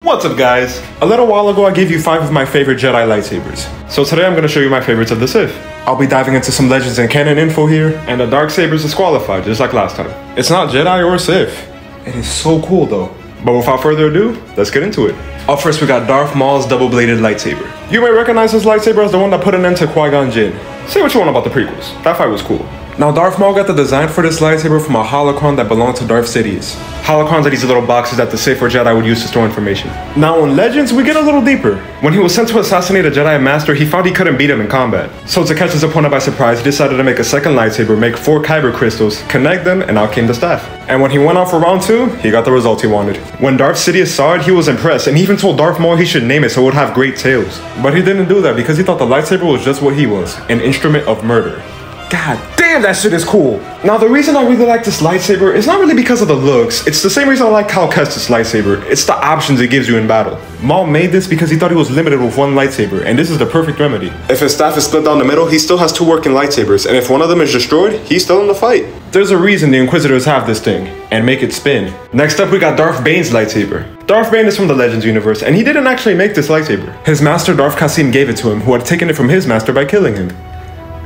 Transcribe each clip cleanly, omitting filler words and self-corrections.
What's up guys? A little while ago I gave you 5 of my favorite Jedi lightsabers. So today I'm going to show you my favorites of the Sith. I'll be diving into some Legends and canon info here, and the Darksaber is disqualified just like last time. It's not Jedi or Sith. It is so cool though. But without further ado, let's get into it. Up first we got Darth Maul's double-bladed lightsaber. You may recognize this lightsaber as the one that put an end to Qui-Gon Jinn. Say what you want about the prequels, that fight was cool. Now Darth Maul got the design for this lightsaber from a holocron that belonged to Darth Sidious. Holocrons are these little boxes that the Sith or Jedi would use to store information. Now in Legends, we get a little deeper. When he was sent to assassinate a Jedi Master, he found he couldn't beat him in combat. So to catch his opponent by surprise, he decided to make a second lightsaber, make 4 kyber crystals, connect them, and out came the staff. And when he went out for round 2, he got the result he wanted. When Darth Sidious saw it, he was impressed, and he even told Darth Maul he should name it so it would have great tales. But he didn't do that because he thought the lightsaber was just what he was, an instrument of murder. God damn, that shit is cool. Now the reason I really like this lightsaber is not really because of the looks. It's the same reason I like Cal Kestis' lightsaber. It's the options it gives you in battle. Maul made this because he thought he was limited with one lightsaber, and this is the perfect remedy. If his staff is split down the middle, he still has 2 working lightsabers, and if one of them is destroyed, he's still in the fight. There's a reason the Inquisitors have this thing, and make it spin. Next up we got Darth Bane's lightsaber. Darth Bane is from the Legends universe, and he didn't actually make this lightsaber. His master Darth Kasim gave it to him, who had taken it from his master by killing him.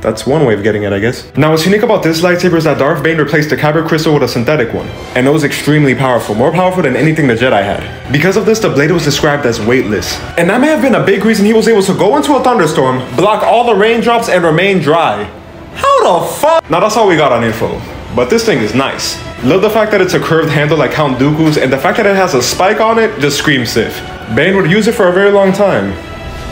That's one way of getting it, I guess. Now, what's unique about this lightsaber is that Darth Bane replaced the kyber crystal with a synthetic one. And it was extremely powerful, more powerful than anything the Jedi had. Because of this, the blade was described as weightless. And that may have been a big reason he was able to go into a thunderstorm, block all the raindrops, and remain dry. How the fuck? Now, that's all we got on info. But this thing is nice. Love the fact that it's a curved handle like Count Dooku's, and the fact that it has a spike on it just screams Sith. Bane would use it for a very long time,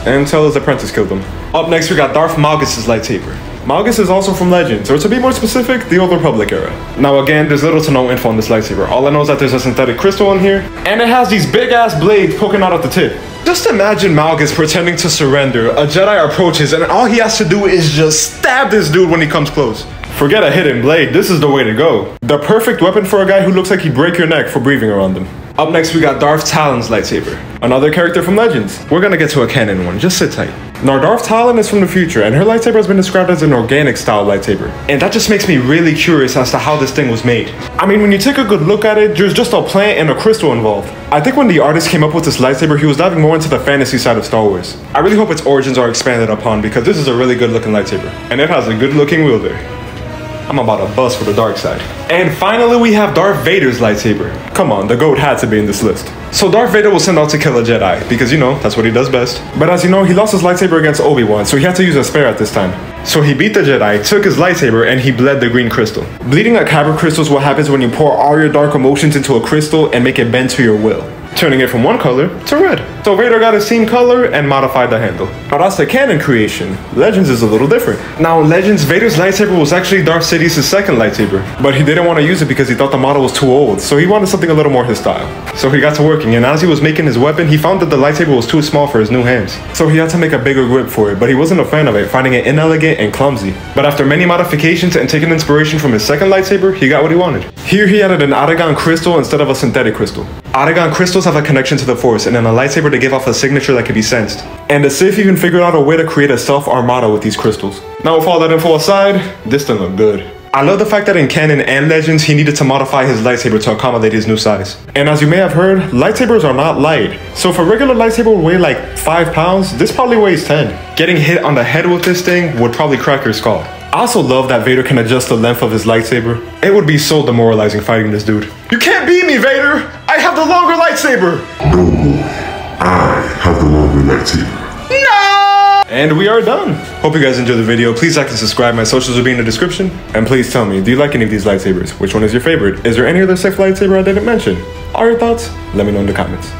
until his apprentice killed him. Up next, we got Darth Malgus' lightsaber. Malgus is also from Legends, or to be more specific, the Old Republic era. Now again, there's little to no info on this lightsaber. All I know is that there's a synthetic crystal in here, and it has these big ass blades poking out at the tip. Just imagine Malgus pretending to surrender. A Jedi approaches, and all he has to do is just stab this dude when he comes close. Forget a hidden blade, this is the way to go. The perfect weapon for a guy who looks like he'd break your neck for breathing around him. Up next we got Darth Talon's lightsaber, another character from Legends. We're gonna get to a canon one, just sit tight. Now Darth Talon is from the future, and her lightsaber has been described as an organic style lightsaber. And that just makes me really curious as to how this thing was made. I mean, when you take a good look at it, there's just a plant and a crystal involved. I think when the artist came up with this lightsaber, he was diving more into the fantasy side of Star Wars. I really hope its origins are expanded upon because this is a really good looking lightsaber. And it has a good looking wielder. I'm about to bust for the dark side. And finally, we have Darth Vader's lightsaber. Come on, the GOAT had to be in this list. So Darth Vader was sent out to kill a Jedi, because you know, that's what he does best. But as you know, he lost his lightsaber against Obi-Wan, so he had to use a spare at this time. So he beat the Jedi, took his lightsaber, and he bled the green crystal. Bleeding a kyber crystal is what happens when you pour all your dark emotions into a crystal and make it bend to your will, turning it from one color to red. So Vader got his same color and modified the handle. Now that's the canon creation. Legends is a little different. Now in Legends, Vader's lightsaber was actually Darth Sidious' second lightsaber, but he didn't want to use it because he thought the model was too old, so he wanted something a little more his style. So he got to working, and as he was making his weapon, he found that the lightsaber was too small for his new hands. So he had to make a bigger grip for it, but he wasn't a fan of it, finding it inelegant and clumsy. But after many modifications and taking inspiration from his second lightsaber, he got what he wanted. Here he added an Aragon crystal instead of a synthetic crystal. Aragon crystals have a connection to the Force, and in a lightsaber they give off a signature that can be sensed. And the Sith even figured out a way to create a self-armada with these crystals. Now with all that info aside, this thing looked good. I love the fact that in canon and Legends, he needed to modify his lightsaber to accommodate his new size. And as you may have heard, lightsabers are not light. So if a regular lightsaber would weigh like 5 pounds, this probably weighs 10. Getting hit on the head with this thing would probably crack your skull. I also love that Vader can adjust the length of his lightsaber. It would be so demoralizing fighting this dude. You can't beat me, Vader! I have the longer lightsaber! No, I have the longer lightsaber. No! And we are done. Hope you guys enjoyed the video. Please like and subscribe. My socials will be in the description. And please tell me, do you like any of these lightsabers? Which one is your favorite? Is there any other Sith lightsaber I didn't mention? All your thoughts? Let me know in the comments.